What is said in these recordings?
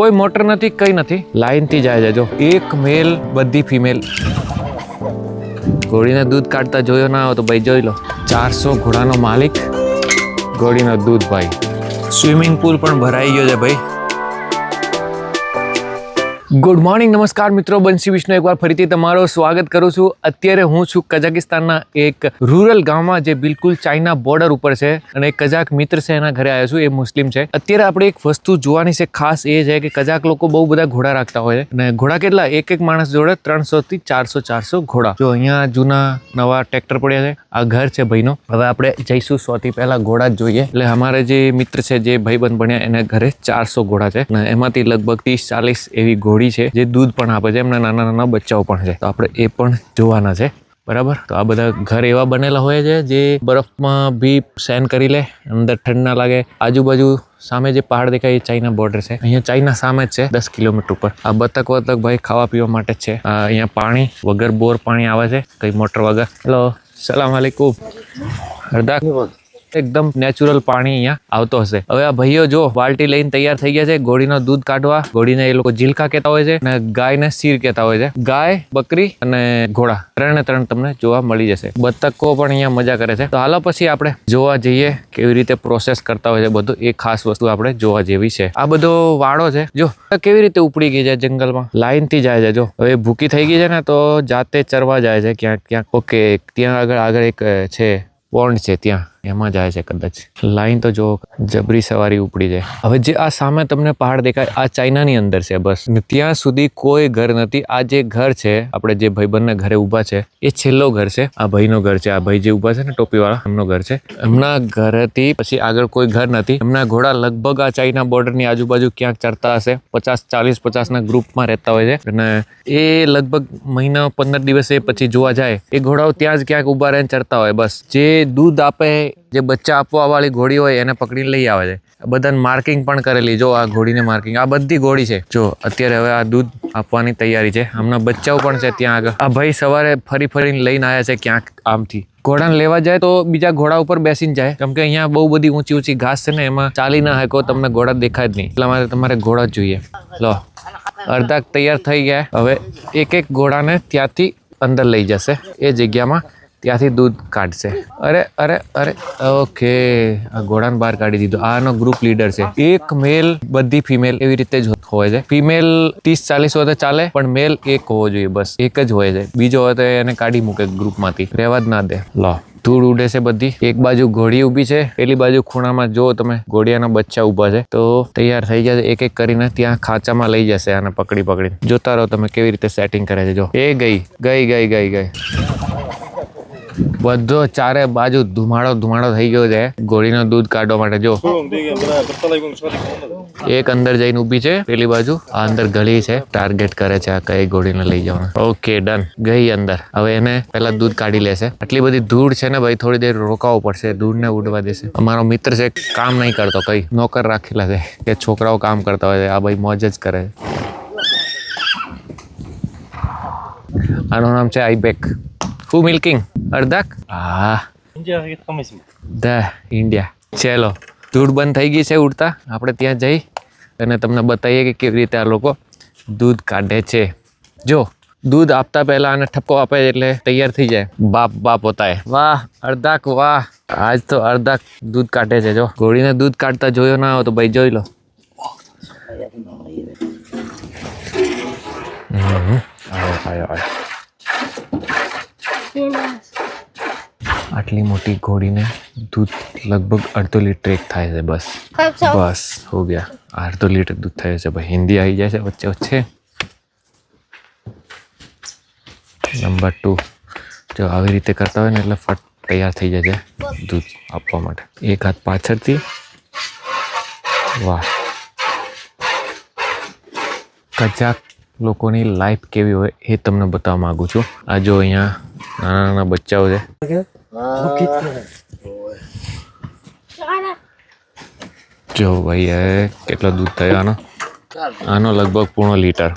કોઈ મોટર નથી, કઈ નથી, લાઈન થી જાય છે. જો એક મેલ, બધી ફિમેલ. ઘોડીને દૂધ કાઢતા જોયો ના હોય તો ભાઈ જોઈ લો. 400 ઘોડાનો માલિક, ઘોડીનો દૂધ ભાઈ. સ્વિમિંગ પુલ પણ ભરાઈ ગયો છે ભાઈ. ગુડ મોર્નિંગ, નમસ્કાર મિત્રો, બંસી વિષ્ણુ એકવાર ફરીથી તમારું સ્વાગત કરું છું. અત્યારે હું છું કઝાકિસ્તાનના એક રૂરલ ગામમાં જે બિલકુલ ચાઇના બોર્ડર ઉપર છે અને એક કઝાક મિત્ર છે એના ઘરે આવ્યો છું. એ મુસ્લિમ છે. અત્યારે આપણે એક વસ્તુ જોવાની છે ખાસ, એ છે કે કઝાક લોકો બહુ બધા ઘોડા રાખતા હોય છે અને ઘોડા કેટલા, એક માણસ જોડે 300 થી 400 ઘોડા. જો અહીંયા જૂના નવા ટ્રેક્ટર પડ્યા છે. આ ઘર છે ભાઈનો. હવે આપણે જઈશું સૌથી પહેલા ઘોડા જ જોઈએ. એટલે અમારે જે મિત્ર છે, જે ભાઈબંધ બન્યા, એના ઘરે 400 ઘોડા છે અને એમાંથી લગભગ 30-40 એવી ઘોડી છે જે દૂધ પણ આપે છે. એમના નાના નાના બચ્ચાઓ પણ છે, તો આપણે એ પણ જોવાના છે. બરાબર. તો આ બધા ઘર એવા બનેલા હોય છે જે બરફમાં બી સહન કરી લે, અંદર ઠંડ ના લાગે. આજુબાજુ સામે જે પહાડ દેખાય એ ચાઇના બોર્ડર છે. અહીંયા ચાઇના સામે જ છે, 10 કિલોમીટર ઉપર. આ બતક ભાઈ ખાવા પીવા માટે જ છે. અહીંયા પાણી વગર બોર પાણી આવે છે, કઈ મોટર વગર. હેલો, સલામ આલેકુમ. હરદાક એકદમ નેચરલ પાણી અહીંયા આવતો હશે. હવે આ ભાઈઓ જો બાલ્ટી લઈને તૈયાર થઈ ગયા છે ઘોડીનો દૂધ કાઢવા. ઘોડીને એ લોકો જીલકા કહેતા હોય છે અને ગાયને શીર કહેતા હોય છે. ગાય, બકરી અને ઘોડા ત્રણે તમને જોવા મળી જશે. બતકો પણ અહીંયા મજા કરે છે. તો હાલો પછી આપણે જોવા જઈએ કેવી રીતે પ્રોસેસ કરતા હોય છે બધું. એ ખાસ વસ્તુ આપણે જોવા જેવી છે. આ બધો વાડો છે, જો કેવી રીતે ઉપડી ગઈ છે જંગલમાં, લાઈન થી જાય છે. જો હવે ભૂકી થઈ ગઈ છે ને તો જાતે ચરવા જાય છે ક્યાંક. ઓકે, ત્યાં આગળ એક છે પોન્ડ છે, ત્યાં એમાં જાય છે કદાચ. લાઈન તો જો જબરી સવારી ઉપડી જાય. હવે જે આ સામે તમને પહાડ દેખાય, આ ચાઇનાની અંદર છે બસ. ત્યાં સુધી કોઈ ઘર નથી. આ જે ઘર છે, આપણે જે ભાઈબંધના ઘરે ઊભા છે, એ છેલ્લો ઘર છે. આ ભાઈનો ઘર છે. આ ભાઈ જે ઊભા છે ને ટોપી વાળા, એમનો ઘર છે. એમના ઘરેથી પછી આગળ કોઈ ઘર નથી. એમના ઘોડા લગભગ આ ચાઇના બોર્ડરની આજુબાજુ ક્યાંક ચરતા હશે. 50 ના ગ્રુપમાં રહેતા હોય છે અને એ લગભગ મહિના 15 દિવસે પછી જોવા જાય, એ ઘોડાઓ ત્યાં જ ક્યાંક ઊભા રહીને ચરતા હોય બસ. જે દૂધ આપે, જે બચ્ચા આપવા વાળી ઘોડી હોય, એને પકડીને લઈ આવે છે. બધાને માર્કિંગ પણ કરેલી. જો આ ઘોડીને માર્કિંગ, આ બધી ઘોડી છે. જો અત્યારે હવે આ દૂધ આપવાની તૈયારી છે. હમણાં બચ્ચાઓ પણ છે ત્યાં આગળ. આ ભાઈ સવારે ફરીને લઈને આવ્યા છે ક્યાંક આમથી. ઘોડાને લેવા જાય તો બીજા ઘોડા ઉપર બેસીને જાય, કેમ કે અહીંયા બહુ બધી ઊંચી ઘાસ છે ને, એમાં ચાલી ના શકો, તમને ઘોડા દેખાય જ નહીં. એટલા માટે તમારે ઘોડા જ જોઈએ. લો, અડધા તૈયાર થઈ ગયા. હવે એક ઘોડાને ત્યાંથી અંદર લઈ જશે એ જગ્યામાં, ત્યાંથી દૂધ કાઢશે. અરે ઓકે, આ ઘોડાને બહાર કાઢી દીધો. આનો ગ્રુપ લીડર છે. એક મેલ, બધી ફિમેલ, એવી રીતે જ હોય છે. ફિમેલ 30-40 હોય તો ચાલે, પણ મેલ એક હોવો જોઈએ બસ. એક જ હોય છે. બીજો હોય તો એને કાઢી મૂકે ગ્રુપમાંથી, રહેવા જ ના દે. લો, ધૂળ ઉડે છે બધી. એક બાજુ ઘોડી ઊભી છે, પેલી બાજુ ખૂણામાં જો તમે ઘોડિયાના બચ્ચા ઊભા છે. તો તૈયાર થઈ જશે. એક કરીને ત્યાં ખાંચામાં લઈ જશે આને પકડીને. જોતા રહો તમે કેવી રીતે સેટિંગ કરે છે. જો એ ગઈ. બધો ચારે બાજુ ધુમાડો થઈ ગયો છે ઘોડીનું દૂધ કાઢવા માટે. જો એક અંદર જઈને ઊભી છે પેલી બાજુ. આ અંદર ગળી છે, ટાર્ગેટ કરે છે આ કઈ ઘોડીને લઈ જવાનું. ઓકે, ડન, ગઈ અંદર. હવે એને પેલા દૂધ કાઢી લેશે. આટલી બધી ધૂળ છે ને ભાઈ, થોડી દેર રોકાવું પડશે. ધૂળને ઉડવા દેશે. અમારો મિત્ર છે, કામ નહીં કરતો, કઈ નોકર રાખેલા છે કે છોકરાઓ કામ કરતા હોય છે. આ ભાઈ મોજ જ કરે. આનું નામ છે આઈબેક. Who milking? અર્ધક? ઇન્ડિયા. ચલો, ધૂળ બંધ થઈ ગઈ છે ઉડતા. આપણે ત્યાં જઈ અને તમને બતાવીએ કે કેવી રીતે આ લોકો દૂધ કાઢે છે. જો દૂધ આપતા પહેલા આને ઠપકો આપે એટલે તૈયાર થઈ જાય. બાપ હોતા હે. વાહ અર્ધક, વાહ. આજ તો અર્ધક દૂધ કાઢે છે. જો ઘોડીને દૂધ કાઢતા જોયો ના હોય તો ભાઈ જોઈ લો. આટલી મોટી ઘોડીને દૂધ લગભગ 1/2 લીટર થાય છે બસ હો ગયા. 1/2 લીટર દૂધ થાય છે ભાઈ. હિન્દી આવી જાય છે વચ્ચે. નંબર 2, જો આવી રીતે કરતા હોય ને એટલે ફટ તૈયાર થઈ જાય છે દૂધ આપવા માટે. એક હાથ પાછળથી. વાહ, કઝાક લોકોની લાઈફ કેવી હોય એ તમને બતાવવા માંગુ છું. આ જો અહીંયા નાના બચ્ચાઓ છે. જો ભાઈ, કેટલો દૂધ થયો આનો લગભગ 1.5 લીટર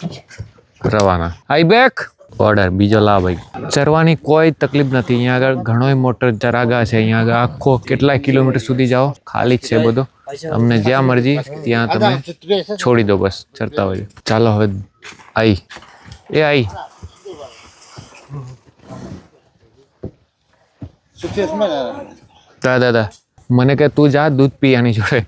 રવાના. આઈબેક ઓર્ડર બીજો લા ભાઈ. ચરવાની કોઈ તકલીફ નથી. અહીંયા આગળ ઘણોય મોટો ચરાગા છે. અહીંયા આગળ આખો કેટલાય કિલોમીટર સુધી જાઓ, ખાલી જ છે બધો. અમને જ્યાં મરજી ત્યાં તમે છોડી દો, બસ ચરતા હોય. ચાલો હવે આઈ એ આઈ દાદા મને કે તું જા દૂધ પી આની જોડે.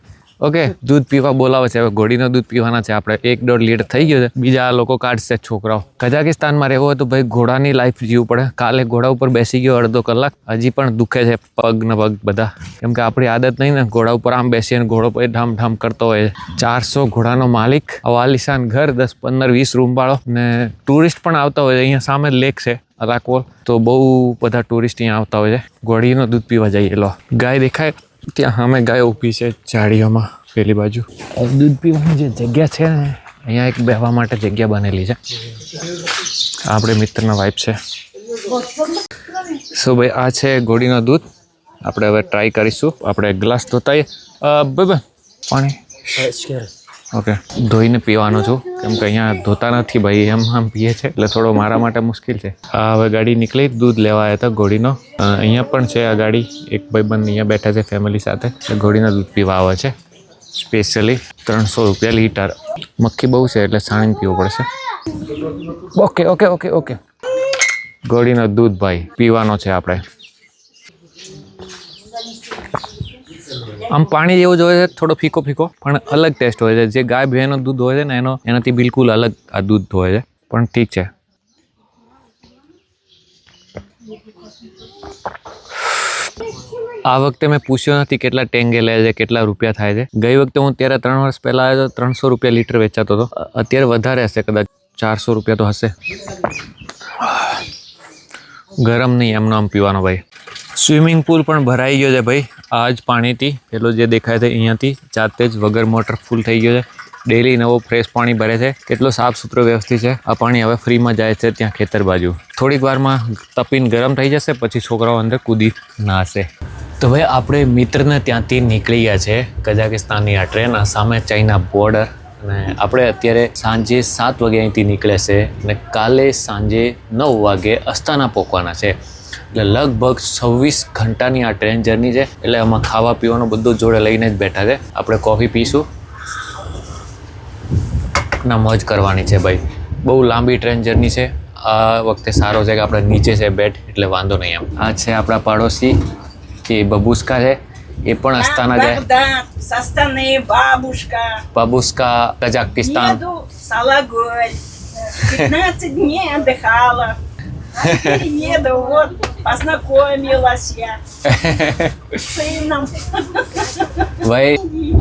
ઓકે, દૂધ પીવા બોલાવે છે. હવે ઘોડીનો દૂધ પીવાના છે આપણે. 1-1.5 લીટર થઈ ગયો છે. બીજા લોકો કાઢશે છોકરાઓ. કઝાકિસ્તાનમાં રહેવું હોય તો ભાઈ ઘોડાની લાઈફ જીવવું પડે. કાલે ઘોડા ઉપર બેસી ગયો અડધો કલાક, હજી પણ દુખે છે પગ ને પગ બધા, કેમ કે આપણી આદત નહીં ને ઘોડા ઉપર આમ બેસીને ઘોડો પર ઢામ ઢામ કરતો હોય. 400 ઘોડાનો માલિક, આલિશાન ઘર, 10, 15, 20 રૂમ વાળો ને ટુરિસ્ટ પણ આવતા હોય. અહીંયા સામે લેક છે અરાકોલ, તો બહુ બધા ટુરિસ્ટ અહીંયા આવતા હોય છે. ઘોડીનો દૂધ પીવા જઈએ. લો ગાય દેખાય ત્યાં સામે ગાય ઊભી છે ઝાડીઓમાં પેલી બાજુ. દૂધ પીવાની જે જગ્યા છે ને અહીંયા એક બેહવા માટે જગ્યા બનેલી છે. આપણે મિત્રના વાઇફ છે. સો ભાઈ આ છે ઘોડીનો દૂધ. આપણે હવે ટ્રાય કરીશું. આપણે ગ્લાસ ધોતાઈએ ભાઈ પાણી ઓકે ધોઈને પીવાનું છું, કેમ કે અહીંયા ધોતા નથી ભાઈ, આમ પીએ છે એટલે થોડો મારા માટે મુશ્કેલ છે. આ હવે ગાડી નીકળી, દૂધ લેવા આવ્યા હતા ઘોડીનો. અહીંયા પણ છે આ ગાડી. એક ભાઈબંધ અહીંયા બેઠા છે ફેમિલી સાથે, ઘોડીનો દૂધ પીવા આવે છે સ્પેશિયલી. 300 રૂપિયા લીટર. મક્ખી બહુ છે એટલે છાણીને પીવું પડશે. ઓકે ઓકે ઓકે ઓકે ઘોડીનો દૂધ ભાઈ પીવાનો છે આપણે. આમ પાણી જેવું જ હોય છે, થોડો ફીકો ફીકો, પણ અલગ ટેસ્ટ હોય છે. જે ગાય ભેંસનો દૂધ હોય છે ને એનાથી બિલકુલ અલગ આ દૂધ હોય છે, પણ ઠીક છે. આ વખતે મેં પૂછ્યો નથી કેટલા ટેંગે લે છે, કેટલા રૂપિયા થાય છે. ગઈ વખતે હું ત્યારે 3 વર્ષ પહેલાં આવ્યો તો 300 રૂપિયા લીટર વેચાતો હતો. અત્યારે વધારે હશે, કદાચ 400 રૂપિયા તો હશે. ગરમ નહીં, એમનો આમ પીવાનો ભાઈ. સ્વિમિંગ પુલ પણ ભરાઈ ગયો છે ભાઈ. આ જ પાણીથી પેલો જે દેખાય છે અહીંયાથી જાતે જ વગર મોટર ફૂલ થઈ ગયો છે. ડેલી નવો ફ્રેશ પાણી ભરે છે. કેટલો સાફ સુથરો વ્યવસ્થિત છે. આ પાણી હવે ફ્રીમાં જાય છે ત્યાં ખેતર બાજુ. થોડીક વારમાં તપીને ગરમ થઈ જશે, પછી છોકરાઓ અંદર કૂદી નાશે. તો ભાઈ આપણે મિત્રને ત્યાંથી નીકળી ગયા છે. કઝાકિસ્તાનની આ ટ્રેન, આ સામે ચાઇના બોર્ડર. અને આપણે અત્યારે સાંજે 7 વાગે અહીંથી નીકળે છે અને કાલે સાંજે 9 વાગે અસ્તાના પહોંચવાના છે. એટલે લગભગ 26 ઘંટાની આ ટ્રેન જર્ની છે. એટલે આમાં ખાવા પીવાનું બધું જોડે લઈને જ બેઠા છે. આપણે કોફી પીશું ના મોજ કરવાની છે ભાઈ. બહુ લાંબી ટ્રેન જર્ની છે. આ વખતે સારો છે કે આપણે નીચે છે બેડ, એટલે વાંધો નહીં એમ. આ છે આપણા પાડોશી જે બબુસ્કા છે, એ પણ અસ્તાના જાય. બબુસ્કા કઝાકિસ્તાન. 15 дней отдыхала. Еду, вот, познакомилась я с сыном. ભાઈ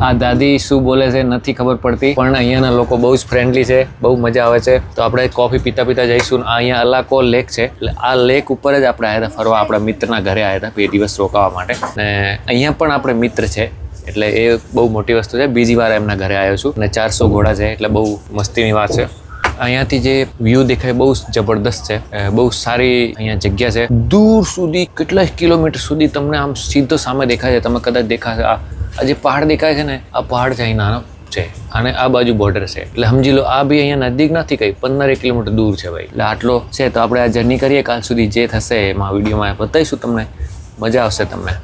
આ દાદી શું બોલે છે નથી ખબર પડતી, પણ અહીંયાના લોકો બહુ જ ફ્રેન્ડલી છે, બહુ મજા આવે છે. તો આપણે કોફી પીતા પીતા જઈશું. અહીંયા અલાકો લેક છે, એટલે આ લેક ઉપર જ આપણે આવ્યા હતા ફરવા. આપણા મિત્રના ઘરે આવ્યા હતા 2 દિવસ રોકાવા માટે. ને અહીંયા પણ આપણે મિત્ર છે, એટલે એ બહુ મોટી વસ્તુ છે. બીજી વાર એમના ઘરે આવ્યો છું. અને 400 ઘોડા છે, એટલે બહુ મસ્તીની વાત છે. અહીંયાથી જે વ્યૂ દેખાય બહુ જબરદસ્ત છે. બહુ સારી અહીંયા જગ્યા છે. દૂર સુધી કેટલાય કિલોમીટર સુધી તમને આમ સીધો સામે દેખાય છે. તમે કદાચ દેખાશે આ જે પહાડ દેખાય છે ને, આ પહાડ ચાઇનાનો છે અને આ બાજુ બોર્ડર છે. એટલે સમજી લો આ બી અહીંયા નજીક નથી, કઈ 15 કિલોમીટર દૂર છે ભાઈ. એટલે આટલો છે. તો આપણે આ જર્ની કરીએ. કાલ સુધી જે થશે એમાં વિડીયોમાં બતાવીશું તમને. મજા આવશે તમને.